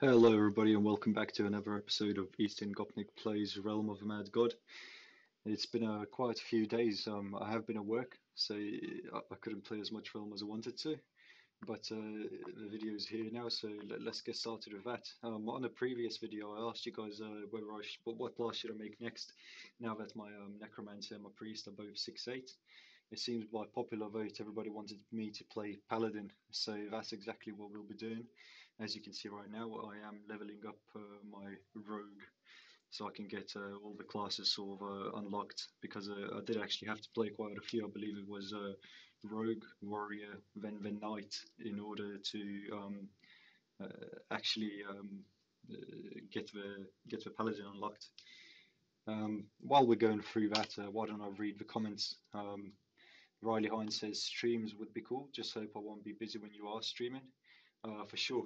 Hello, everybody, and welcome back to another episode of Eastern Gopnik Plays Realm of a Mad God. It's been quite a few days. I have been at work, so I couldn't play as much Realm as I wanted to. But the video is here now, so let's get started with that. On the previous video, I asked you guys whether what class should I make next, now that my Necromancer and my Priest are both 6'8". It seems by popular vote, everybody wanted me to play Paladin, so that's exactly what we'll be doing. As you can see right now, I am leveling up my Rogue, so I can get all the classes sort of unlocked, because I did actually have to play quite a few. I believe it was Rogue, Warrior, then Knight, in order to actually get the Paladin unlocked. While we're going through that, why don't I read the comments? Riley Hines says streams would be cool. Just hope I won't be busy when you are streaming. For sure.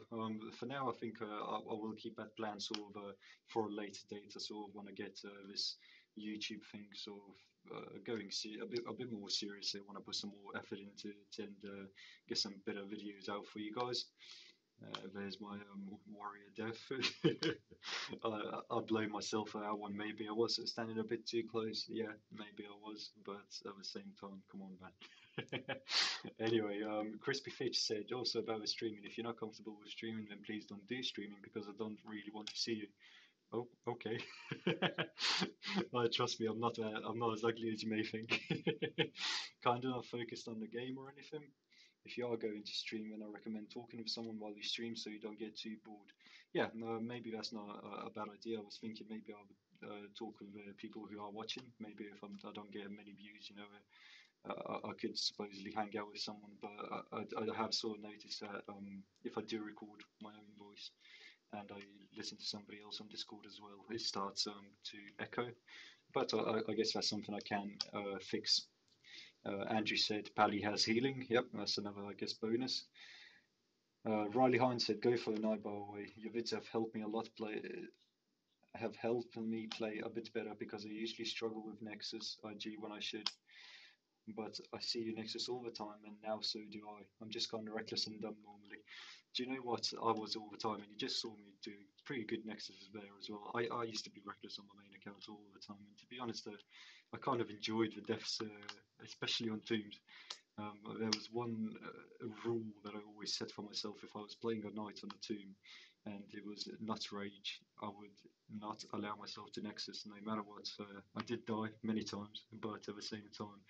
For now, I think I will keep that plan sort of for a later date. I sort of want to get this YouTube thing sort of going a bit more seriously. I want to put some more effort into it and get some better videos out for you guys. There's my warrior death. I blame myself for that one. Maybe I was standing a bit too close. Yeah, maybe I was, but at the same time, come on, man. Anyway, Crispy Fitch said also about the streaming. If you're not comfortable with streaming, then please don't do streaming because I don't really want to see you. Oh, okay. Trust me, I'm not as ugly as you may think. Kind of not focused on the game or anything. If you are going to stream, then I recommend talking with someone while you stream so you don't get too bored. Yeah, no, maybe that's not a bad idea. I was thinking maybe I would talk with people who are watching. Maybe if I don't get many views, I could supposedly hang out with someone. But I have sort of noticed that if I do record my own voice and I listen to somebody else on Discord as well, it starts to echo. But I guess that's something I can fix. Andrew said Pally has healing. Yep, that's another, I guess, bonus. Riley Hines said, "Go for a night, by the way. Your vids have helped me play a bit better because I usually struggle with Nexus IG when I should. But I see you Nexus all the time, and now so do I. I'm just kind of reckless and dumb normally. Do you know what? I was all the time, and you just saw me do pretty good Nexuses there as well. I used to be reckless on my main account all the time, and to be honest, I kind of enjoyed the deaths, especially on Tombs. There was one rule that I always set for myself if I was playing a knight on a tomb, and it was not rage. I would not allow myself to Nexus no matter what. I did die many times, but at the same time,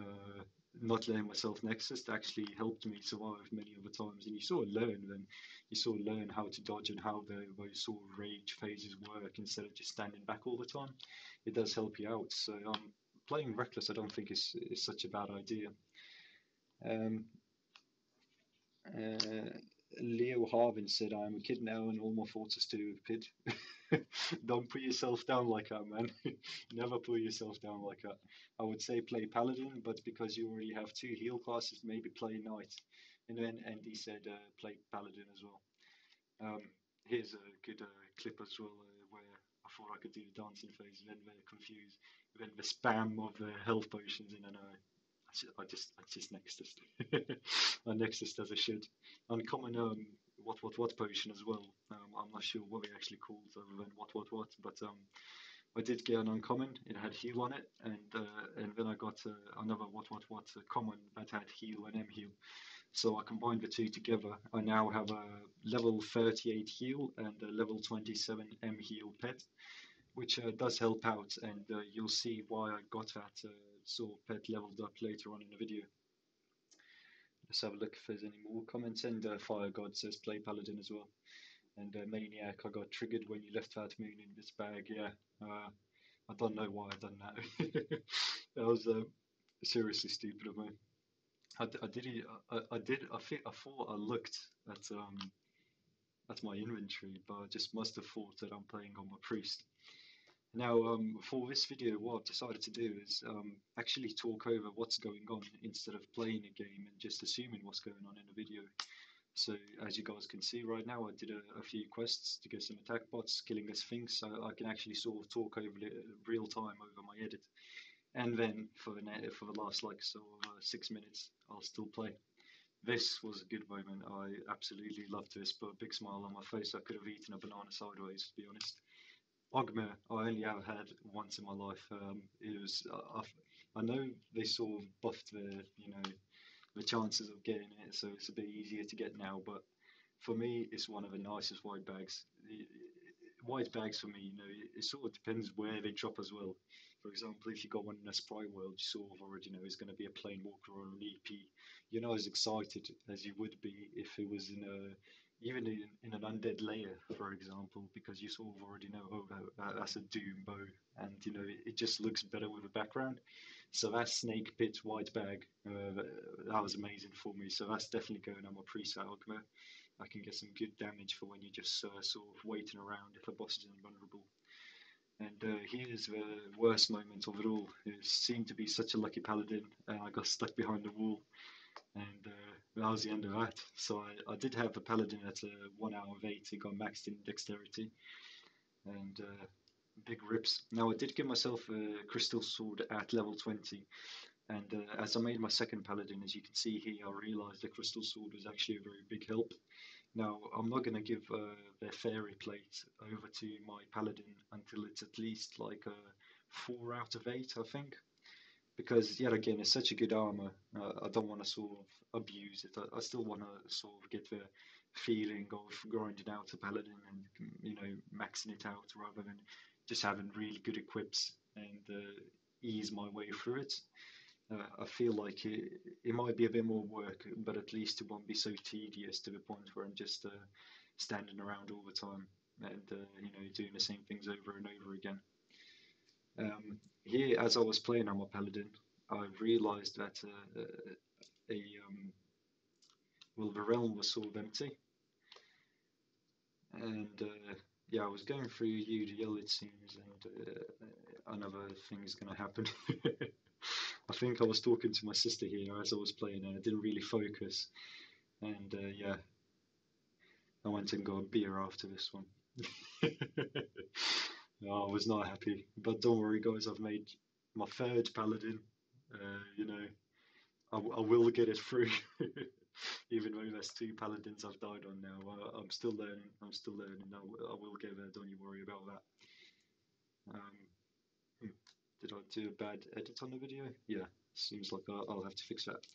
uh, not letting myself Nexus actually helped me survive many other times. And you sort of learn then, you sort of learn how to dodge and how those sort of rage phases work instead of just standing back all the time. It does help you out. So playing reckless, I don't think is such a bad idea. Um, uh, Leo Harvin said, "I'm a kid now, and all my thoughts are still with Pid." Don't put yourself down like that, man. Never put yourself down like that. I would say play Paladin, but because you already have two heal classes, maybe play Knight. And then Andy said play Paladin as well. Um, Here's a good clip as well where I thought I could do the dancing phase, and then they're confused. Then the spam of the health potions, and then I just Nexus. I Nexus as I should. Uncommon what potion as well. I'm not sure what they actually called other than what, but I did get an uncommon. It had heal on it, and then I got another what common that had heal and M heal. So I combined the two together. I now have a level 38 heal and a level 27 M heal pet, which does help out, and you'll see why I got that sort of pet leveled up later on in the video. Let's have a look if there's any more comments. And Fire God says play Paladin as well. And Maniac, I got triggered when you left that moon in this bag. Yeah, I don't know why I done that. That was seriously stupid of me. I did it. I thought I looked at my inventory, but I just must have thought that I'm playing on my priest. Now, for this video, what I've decided to do is actually talk over what's going on instead of playing a game and just assuming what's going on in a video. So, as you guys can see right now, I did a few quests to get some attack bots, killing this thing, so I can actually sort of talk over real time over my edit. And then for the last like 6 minutes, I'll still play. This was a good moment. I absolutely loved this, but a big smile on my face. I could have eaten a banana sideways, to be honest. Ogma, I only ever had once in my life. It was, I know they sort of buffed the chances of getting it, so it's a bit easier to get now. But for me, it's one of the nicest white bags. White bags for me, it sort of depends where they drop as well. For example, if you got one in a Sprite World, you sort of already know it's going to be a plain walker or an EP. You're not as excited as you would be if it was in a even in an undead layer, for example, because you sort of already know, oh, that's a doom bow, and it just looks better with the background. So that snake pit white bag, that was amazing for me. So that's definitely going on my preset Ogma. I can get some good damage for when you're just sort of waiting around if a boss is invulnerable. And here's the worst moment of it all. It seemed to be such a lucky paladin, and I got stuck behind the wall, and that was the end of that. So I did have a paladin at 1 hour of 8. It got maxed in dexterity, and big rips. Now I did give myself a crystal sword at level 20, and as I made my second paladin, as you can see here, I realised the crystal sword was actually a very big help. Now, I'm not going to give their fairy plate over to my paladin until it's at least like a 4 out of 8, I think. Because, yet again, it's such a good armor. I don't want to sort of abuse it. I still want to sort of get the feeling of grinding out a paladin and, maxing it out rather than just having really good equips and ease my way through it. I feel like it might be a bit more work, but at least it won't be so tedious to the point where I'm just standing around all the time and doing the same things over and over again. Here, as I was playing on my paladin, I realised that a well, the realm was sort of empty, and yeah, I was going through UDL it seems, and another thing's going to happen. I think I was talking to my sister here as I was playing, and I didn't really focus. And yeah, I went and got a beer after this one. No, I was not happy, but don't worry, guys. I've made my third paladin. I will get it through, even though there's two paladins I've died on now. I'm still learning. I'm still learning. I will get there. Don't you worry about that. Um, hmm, did I do a bad edit on the video? Yeah, seems like I'll have to fix that.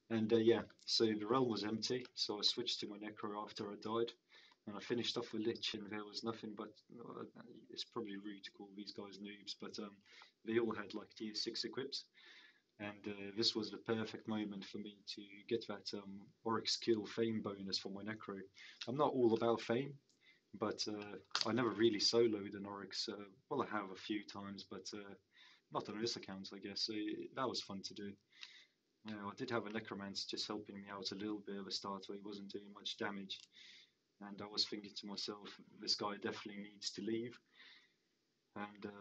And yeah, so the realm was empty, so I switched to my Necro after I died, and I finished off with Lich, and there was nothing but it's probably rude to call these guys noobs, but they all had like tier 6 equips, and this was the perfect moment for me to get that Oryx kill fame bonus for my Necro. I'm not all about fame, but I never really soloed an Oryx. Well, I have a few times, but not on this account, I guess. So that was fun to do. I did have a necromancer just helping me out a little bit at the start, where he wasn't doing much damage. And I was thinking to myself, this guy definitely needs to leave. And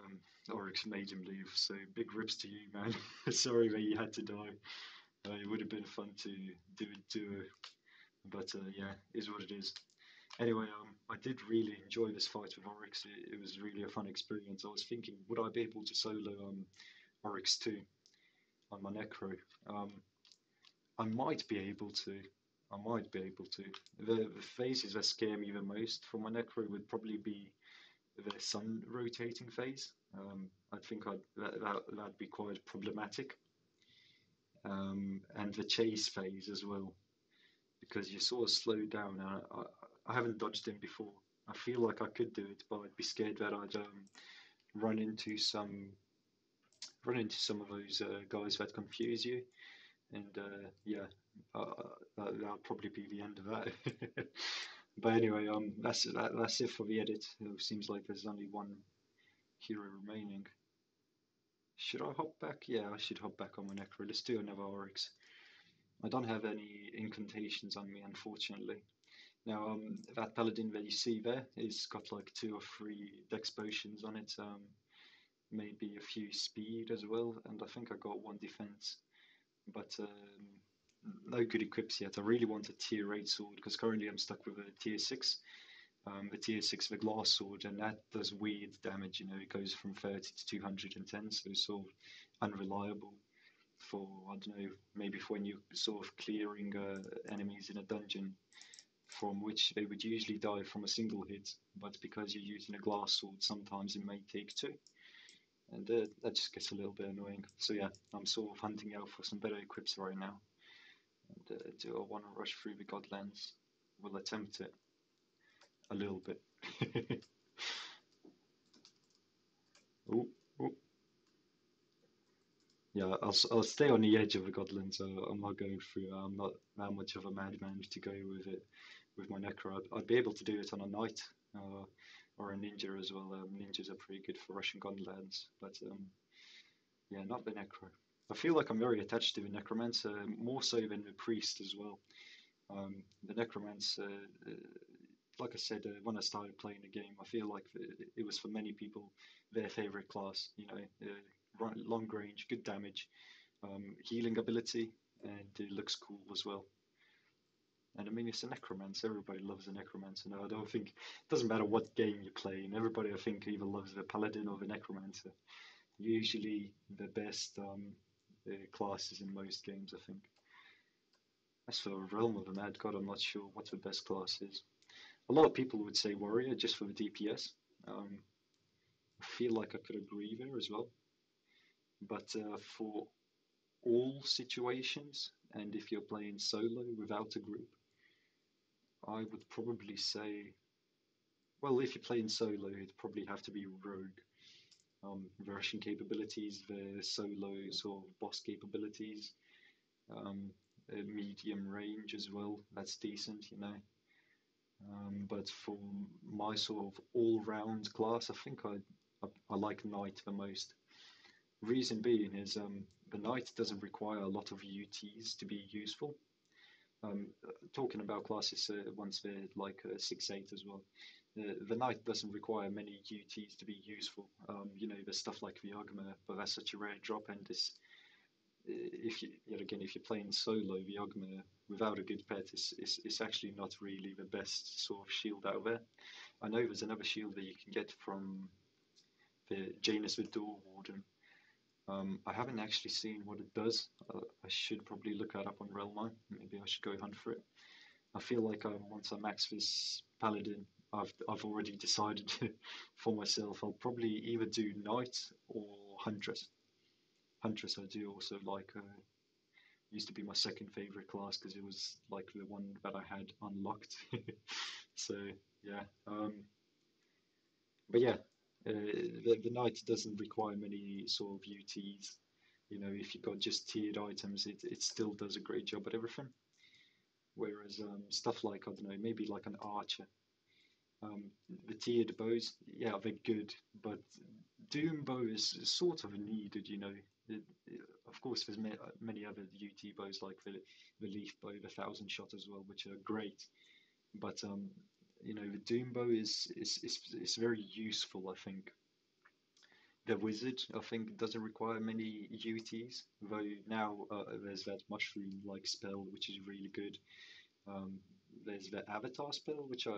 Oryx made him leave. So big rips to you, man. Sorry that you had to die. It would have been fun to do a duo, but yeah, is what it is. Anyway, I did really enjoy this fight with Oryx. It was really a fun experience. I was thinking, would I be able to solo Oryx 2 on my Necro? Um, I might be able to. I might be able to. The phases that scare me the most for my Necro would probably be the sun rotating phase. I think that'd be quite problematic. And the chase phase as well, because you sort of slow down. I haven't dodged him before. I feel like I could do it, but I'd be scared that I'd run into some of those guys that confuse you, and yeah, that'll probably be the end of that. But anyway, that's it for the edit. It seems like there's only one hero remaining. Should I hop back? Yeah, I should hop back on my Necro. Let's do another Oryx. I don't have any incantations on me, unfortunately. Now, that paladin that you see there is got like 2 or 3 dex potions on it, maybe a few speed as well, and I think I got 1 defense. But no good equips yet. I really want a tier 8 sword because currently I'm stuck with a tier 6. The tier 6 the glass sword, and that does weird damage. It goes from 30 to 210, so it's sort of unreliable. for, I don't know, maybe for when you're sort of clearing enemies in a dungeon from which they would usually die from a single hit, but because you're using a glass sword, sometimes it may take two, and that just gets a little bit annoying. So yeah, I'm sort of hunting out for some better equips right now. And do I want to rush through the Godlands? We'll attempt it a little bit. Ooh, ooh. Yeah, I'll stay on the edge of the Godlands. I'm not going through. I'm not that much of a madman to go with it with my Necro. I'd be able to do it on a knight or a ninja as well. Ninjas are pretty good for Russian Godlands, but yeah, not the Necro. I feel like I'm very attached to the Necromancer, more so than the Priest as well. The Necromancer, like I said, when I started playing the game, I feel like it was for many people their favorite class. You know, long range, good damage, healing ability, and it looks cool as well. And I mean, it's a necromancer. Everybody loves a necromancer. No, I don't think it doesn't matter what game you play. And everybody, I think, either loves the paladin or the necromancer. Usually, the best classes in most games, I think. As for Realm of the Mad God, I'm not sure what the best class is. A lot of people would say warrior just for the DPS. Um, I feel like I could agree there as well. But for all situations, and if you're playing solo without a group, I would probably say, well, if you're playing solo, it'd probably have to be Rogue. The Russian capabilities, the solo sort of boss capabilities, medium range as well. That's decent, you know. But for my sort of all-round class, I think I like Knight the most. Reason being is the Knight doesn't require a lot of UTs to be useful. Talking about classes once they're like 6-8 as well. The Knight doesn't require many UTs to be useful. You know, there's stuff like the Ogma, but that's such a rare drop, and this, if you, yet again, if you're playing solo, the Ogma without a good pet is actually not really the best sort of shield out there. I know there's another shield that you can get from the Janus the Door Warden. I haven't actually seen what it does. I should probably look that up on Realm. Maybe I should go hunt for it. I feel like once I max this Paladin, I've already decided for myself. I'll probably either do Knight or Huntress. Huntress I do also like. Used to be my second favorite class because it was like the one that I had unlocked. So yeah, but yeah, the Knight doesn't require many sort of UTs. You know, if you've got just tiered items, it still does a great job at everything. Whereas stuff like, I don't know, maybe like an archer, the tiered bows, yeah, they're good, but Doom bow is sort of needed, you know. Of course, there's many other UT bows like the leaf bow, the thousand shot as well, which are great. But you know, the Doom bow is very useful, I think. The wizard, I think, doesn't require many UTs, though now there's that mushroom like spell, which is really good. Um, there's the avatar spell, which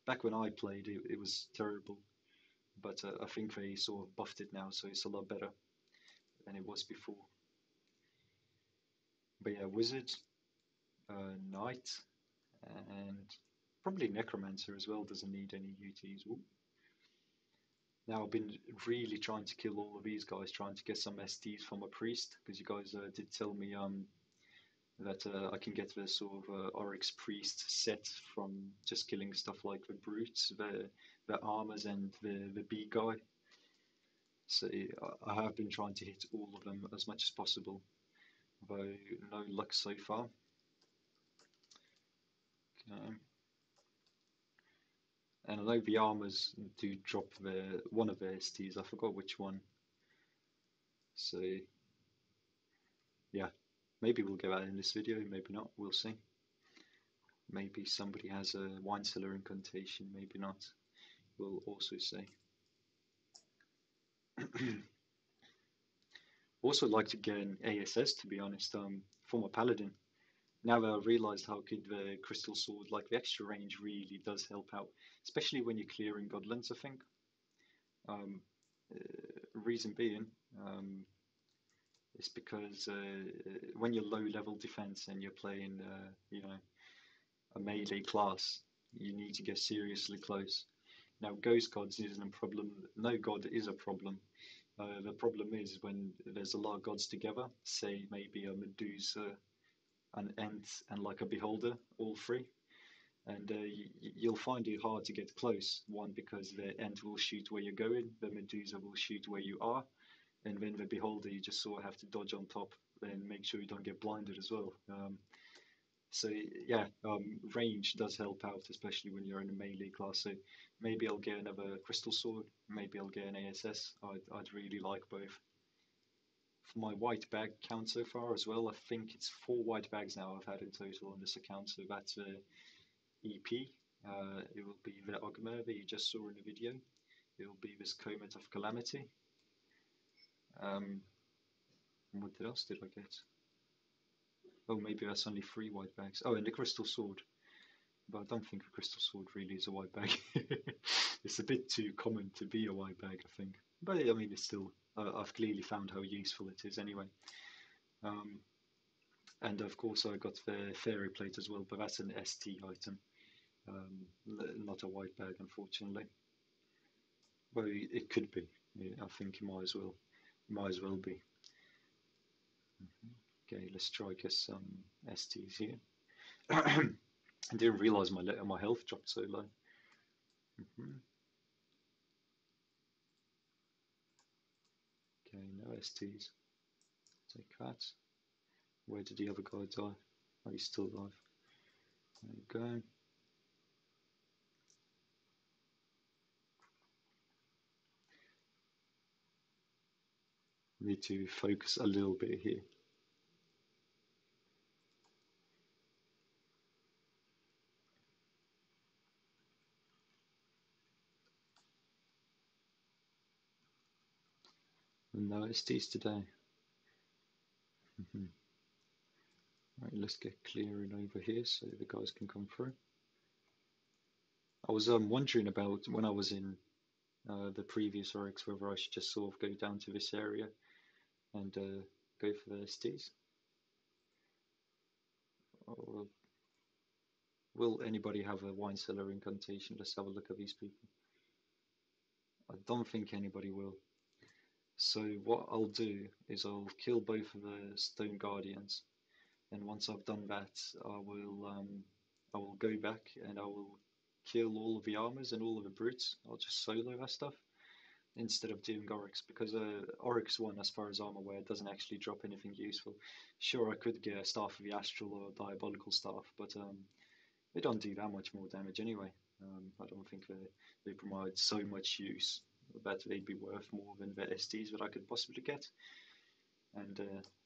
back when I played, it was terrible, but I think they sort of buffed it now, so it's a lot better than it was before. But yeah, wizard, knight, and probably necromancer as well doesn't need any UTs. Ooh. Now I've been really trying to kill all of these guys, trying to get some STs from a priest, because you guys did tell me that I can get the sort of Oryx Priest set from just killing stuff like the brutes, the armors, and the bee guy. So I have been trying to hit all of them as much as possible, though no luck so far. Okay. And I know the armors do drop one of their STs. I forgot which one. So yeah, maybe we'll get that in this video. Maybe not. We'll see. Maybe somebody has a wine cellar incantation. Maybe not. We'll also see. Also like to get an ASS, to be honest, for my paladin. Now that I've realised how good the crystal sword, like the extra range, really does help out, especially when you're clearing godlands, I think. Reason being, It's because when you're low level defense and you're playing, a melee class, you need to get seriously close. Now, ghost gods isn't a problem. No god is a problem. The problem is when there's a lot of gods together, say maybe a Medusa, an Ent, and like a Beholder, all three. And you'll find it hard to get close. One, because the Ent will shoot where you're going, the Medusa will shoot where you are, and then the Beholder, you just sort of have to dodge on top and make sure you don't get blinded as well. So yeah, range does help out, especially when you're in a melee class. So maybe I'll get another crystal sword. Maybe I'll get an ASS. I'd really like both. For my white bag count so far as well, I think it's 4 white bags now I've had in total on this account. So that's EP. It will be the Ogma that you just saw in the video. It will be this Comet of Calamity. What else did I get? Oh, maybe that's only 3 white bags. Oh, and the Crystal Sword. But I don't think a Crystal Sword really is a white bag. It's a bit too common to be a white bag, I think. But I mean, it's still, I've clearly found how useful it is anyway. Um, and of course, I got the Fairy Plate as well, but that's an ST item, not a white bag, unfortunately. Well, it could be. Yeah, I think it might as well be. Okay, let's try get some STs here. I didn't realize my health dropped so low. Okay, no STs. Take that. Where did the other guy die? Oh, he's still alive. There you go. Need to focus a little bit here. No STs today. Right, let's get clearing over here so the guys can come through. I was wondering about when I was in the previous Oryx whether I should just sort of go down to this area and go for the STs. Or will anybody have a wine cellar incantation? Let's have a look at these people. I don't think anybody will. So what I'll do is I'll kill both of the Stone Guardians, and once I've done that, I will go back and I will kill all of the armors and all of the brutes. I'll just solo that stuff instead of doing Oryx, because Oryx 1, as far as I'm aware, doesn't actually drop anything useful. Sure, I could get a Staff of the Astral or a Diabolical Staff, but they don't do that much more damage anyway. I don't think they provide so much use that they'd be worth more than the STs that I could possibly get. And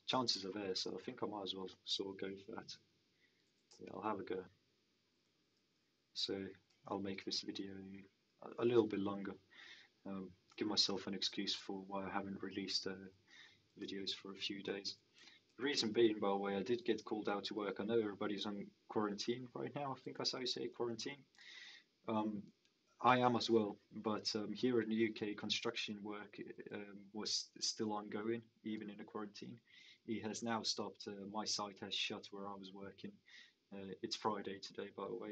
chances are there, so I think I might as well sort of go for that. Yeah, I'll have a go. So I'll make this video a little bit longer. Give myself an excuse for why I haven't released videos for a few days. The reason being, by the way, I did get called out to work. I know everybody's on quarantine right now. I think that's how you say quarantine. I am as well, but here in the UK, construction work was still ongoing, even in the quarantine. It has now stopped. My site has shut where I was working. It's Friday today, by the way.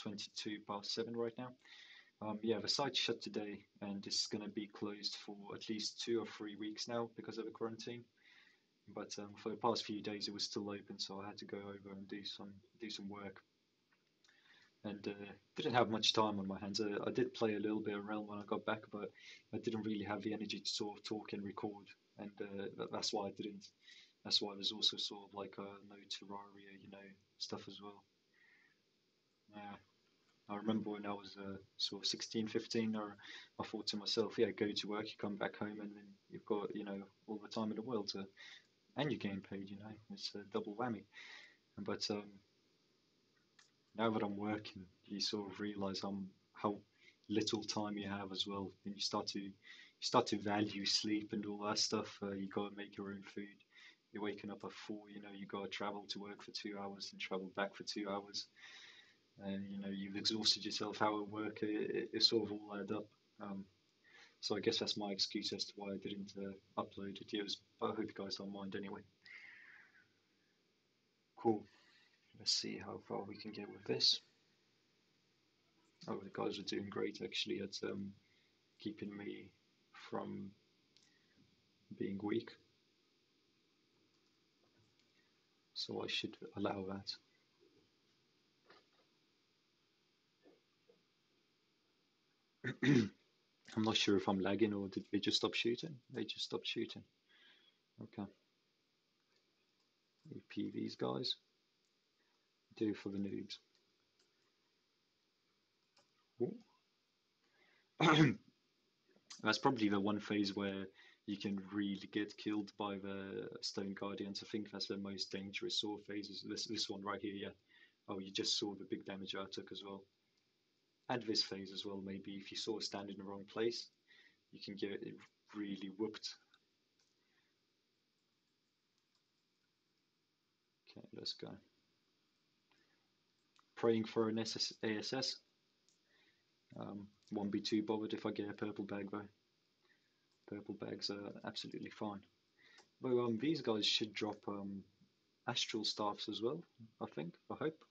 22 past 7 right now. Yeah, the site shut today, and it's going to be closed for at least 2 or 3 weeks now because of the quarantine. But for the past few days, it was still open, so I had to go over and do some work. And didn't have much time on my hands. I did play a little bit of Realm when I got back, but I didn't really have the energy to sort of talk and record, and that's why I didn't. That's why there's also sort of like no Terraria, stuff as well. Yeah. I remember when I was sort of 16, 15, or I thought to myself, yeah, go to work, you come back home, and then you've got, all the time in the world and you're getting paid, it's a double whammy. But now that I'm working, you sort of realize how little time you have as well, and you start to value sleep and all that stuff. You got to make your own food. You're waking up at 4, you got to travel to work for 2 hours and travel back for 2 hours. And you've exhausted yourself out at work. It sort of all add up. So I guess that's my excuse as to why I didn't upload videos. But I hope you guys don't mind anyway. Cool. Let's see how far we can get with this. Oh, the guys are doing great actually at keeping me from being weak. So I should allow that. I'm not sure if I'm lagging or did they just stop shooting? They just stopped shooting. Okay. EP these guys. Do for the noobs. That's probably the one phase where you can really get killed by the Stone Guardians. I think that's the most dangerous sword phase. Is this one right here, yeah. Oh, you just saw the big damage I took as well. And this phase as well, maybe if you sort of stand in the wrong place, you can get it really whooped. Okay, let's go. Praying for an ASS. Won't be too bothered if I get a purple bag though. Purple bags are absolutely fine. Though these guys should drop astral staffs as well, I think, I hope.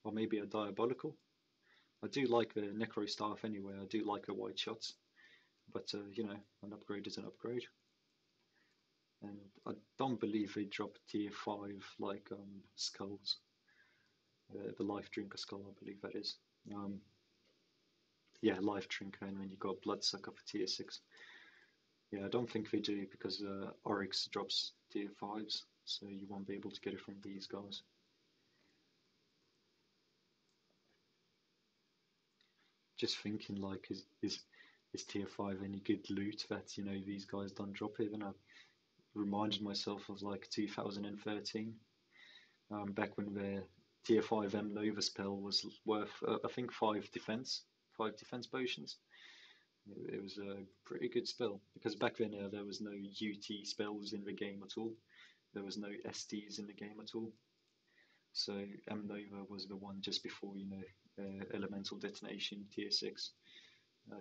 Or maybe a diabolical. I do like the necro staff anyway, I do like the white shots. But you know, an upgrade is an upgrade. And I don't believe they drop tier 5 like skulls. The life drinker skull, I believe that is. Yeah, life drinker, and then you got bloodsucker for tier 6. Yeah, I don't think they do because Oryx drops tier 5s, so you won't be able to get it from these guys. Just thinking, like, is tier 5 any good loot that, you know, these guys don't drop it? And I reminded myself of like 2013, back when the tier 5 M Nova spell was worth, I think, 5 defense potions. It was a pretty good spell because back then there was no UT spells in the game at all. There was no SDs in the game at all. So M Nova was the one just before, you know, elemental detonation tier 6.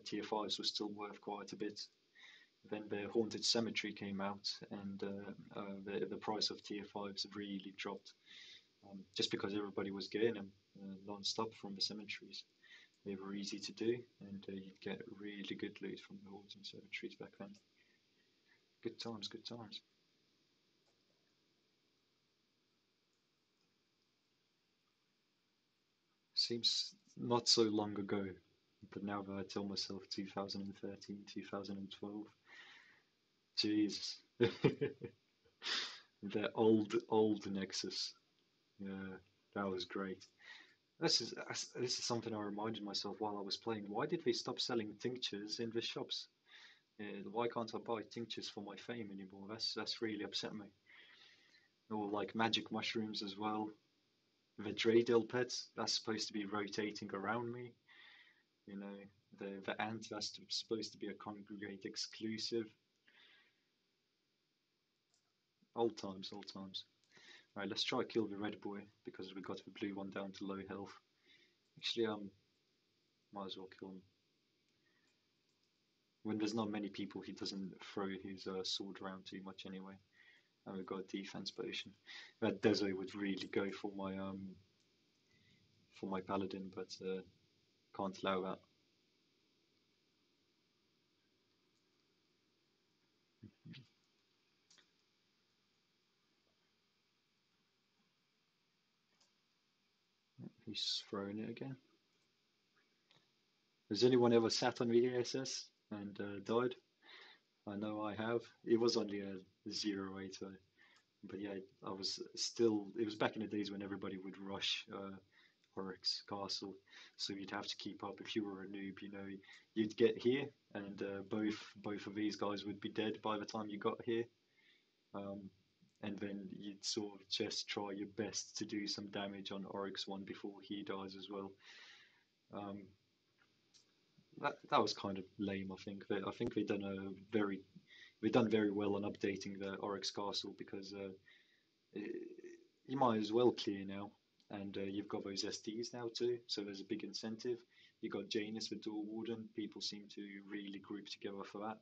Tier 5s were still worth quite a bit. Then the Haunted Cemetery came out, and the price of tier 5s really dropped, just because everybody was getting them non-stop from the cemeteries. They were easy to do, and you'd get really good loot from the Haunted Cemeteries back then. Good times, good times. Seems not so long ago, but now that I tell myself 2013, 2012, Jesus. The old Nexus. Yeah, that was great. This is something I reminded myself while I was playing. Why did they stop selling tinctures in the shops? Why can't I buy tinctures for my fame anymore? That's really upset me. Or like magic mushrooms as well. The Dreidel pets, that's supposed to be rotating around me. You know, the ant, that's supposed to be a congregate exclusive. Old times, old times. Right, let's try kill the red boy because we got the blue one down to low health. Actually, might as well kill him. When there's not many people, he doesn't throw his sword around too much anyway. And we've got a defense potion. That Dezo would really go for my paladin, but can't allow that. He's throwing it again. Has anyone ever sat on the ASS and died? I know I have. It was only a 0-8 though. But yeah, I was still. It was back in the days when everybody would rush Oryx Castle, so you'd have to keep up. If you were a noob, you know, you'd get here, and both of these guys would be dead by the time you got here. And then you'd sort of just try your best to do some damage on Oryx 1 before he dies as well. That was kind of lame. I think they've done very well on updating the Oryx Castle because you might as well clear now. and you've got those SDs now too, so there's a big incentive. You got Janus with Dual Warden. People seem to really group together for that.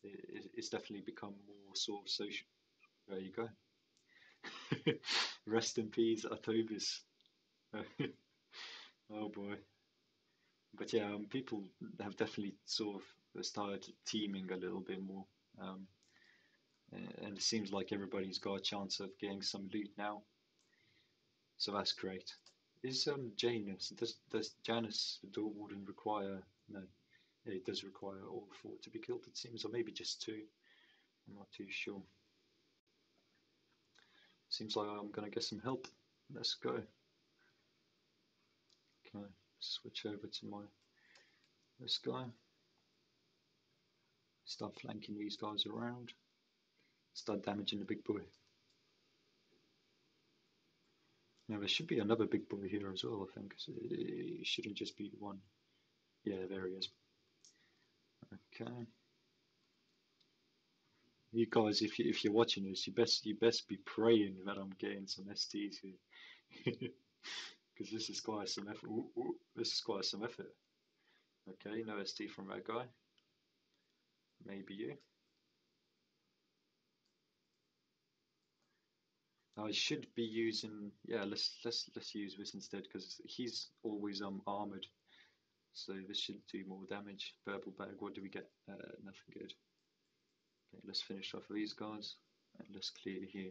It's definitely become more sort of social. There you go. Rest in peace, Atovis. Oh boy. But yeah, people have definitely sort of started teaming a little bit more. Um, and it seems like everybody's got a chance of getting some loot now, so that's great. Is Janus does Janus the Door Warden require? No, yeah, it does require all four to be killed. It seems, or maybe just two. I'm not too sure. Seems like I'm gonna get some help. Let's go. Can I switch over to this guy? Start flanking these guys around. Start damaging the big boy. Now there should be another big boy here as well, I think. So it shouldn't just be one. Yeah, there he is. Okay. You guys, if you're watching this, you best be praying that I'm getting some STs here, because this is quite some effort. Ooh, this is quite some effort. Okay, no ST from that guy. Maybe you. I should be using. Yeah, let's use this instead because he's always armored. So this should do more damage. Purple bag, what do we get? Nothing good. Okay, let's finish off these guys and let's clear here.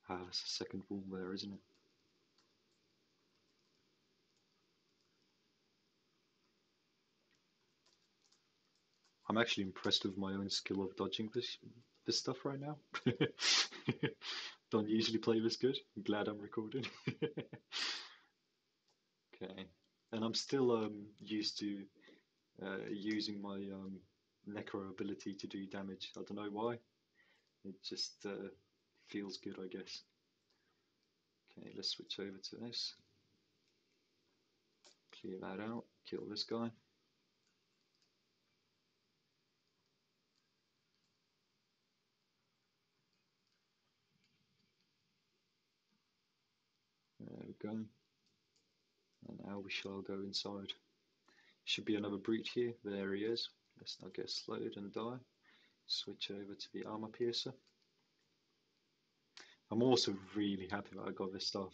Ah, that's a second wall there, isn't it? I'm actually impressed with my own skill of dodging this stuff right now. Don't usually play this good. I'm glad I'm recording. Okay, and I'm still used to using my necro ability to do damage. I don't know why. It just feels good, I guess. Okay, let's switch over to this. Clear that out. Kill this guy. There we go. And now we shall go inside. Should be another brute here. There he is. Let's not get slowed and die. Switch over to the armor piercer. I'm also really happy that I got this stuff.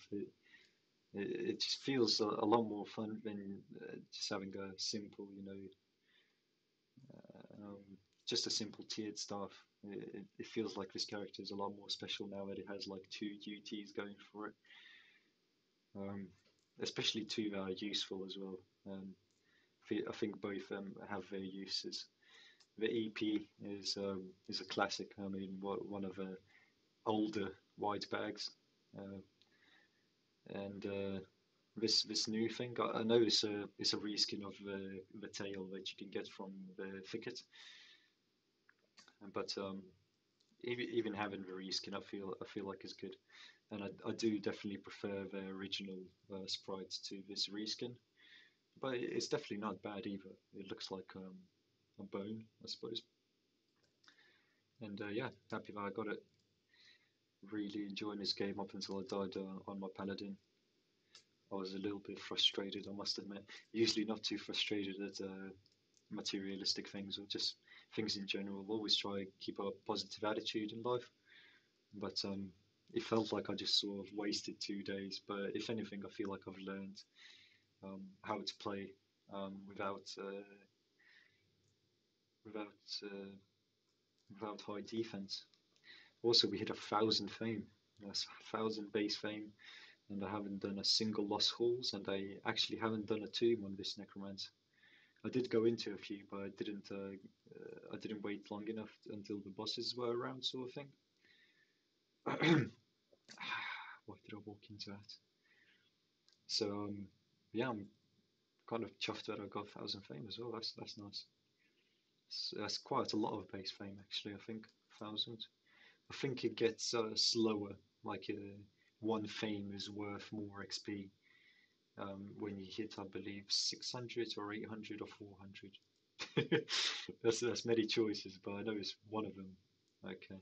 It just feels a lot more fun than just having a simple, just a simple tiered staff. It feels like this character is a lot more special now that it has like two UTs going for it. Especially two that are useful as well. I think both have their uses. The EP is a classic. I mean, one of the older white bags, and this new thing. I know it's a reskin of the tail that you can get from the thicket, but even having the reskin, I feel like is good, and I do definitely prefer the original sprites to this reskin, but it's definitely not bad either. It looks like a bone, I suppose. And yeah, happy that I got it. Really enjoying this game up until I died on my paladin. I was a little bit frustrated, I must admit. Usually not too frustrated at materialistic things or just things in general. Always try to keep a positive attitude in life. But it felt like I just sort of wasted 2 days. But if anything, I feel like I've learned how to play without without without high defense. Also, we hit 1,000 fame. That's 1,000 base fame, and I haven't done a single lost halls, and I actually haven't done a tomb on this necromancer. I did go into a few, but I didn't wait long enough until the bosses were around, sort of thing. Why did I walk into that? So yeah, I'm kind of chuffed that I got 1,000 fame as well. That's nice. That's quite a lot of base fame actually. I think 1,000. I think it gets slower. Like one fame is worth more XP when you hit, I believe, 600 or 800 or 400. That's many choices, but I know it's one of them. Okay.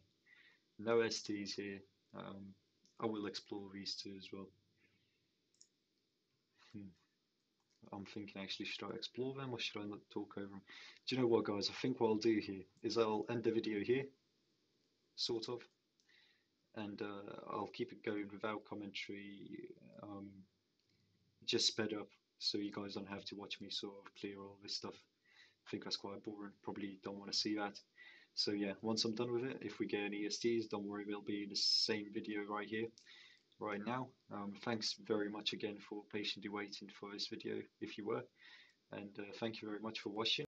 No STs here. Um, I will explore these two as well. Hmm. I'm thinking actually, should I explore them or should I not talk over them? Do you know what, guys? I think what I'll do here is I'll end the video here, sort of, and I'll keep it going without commentary, um, just sped up, so you guys don't have to watch me sort of clear all this stuff. I think that's quite boring. Probably don't want to see that. So yeah, once I'm done with it, if we get any ESTs, don't worry, they'll be in the same video right here, right now. Thanks very much again for patiently waiting for this video, if you were, and thank you very much for watching.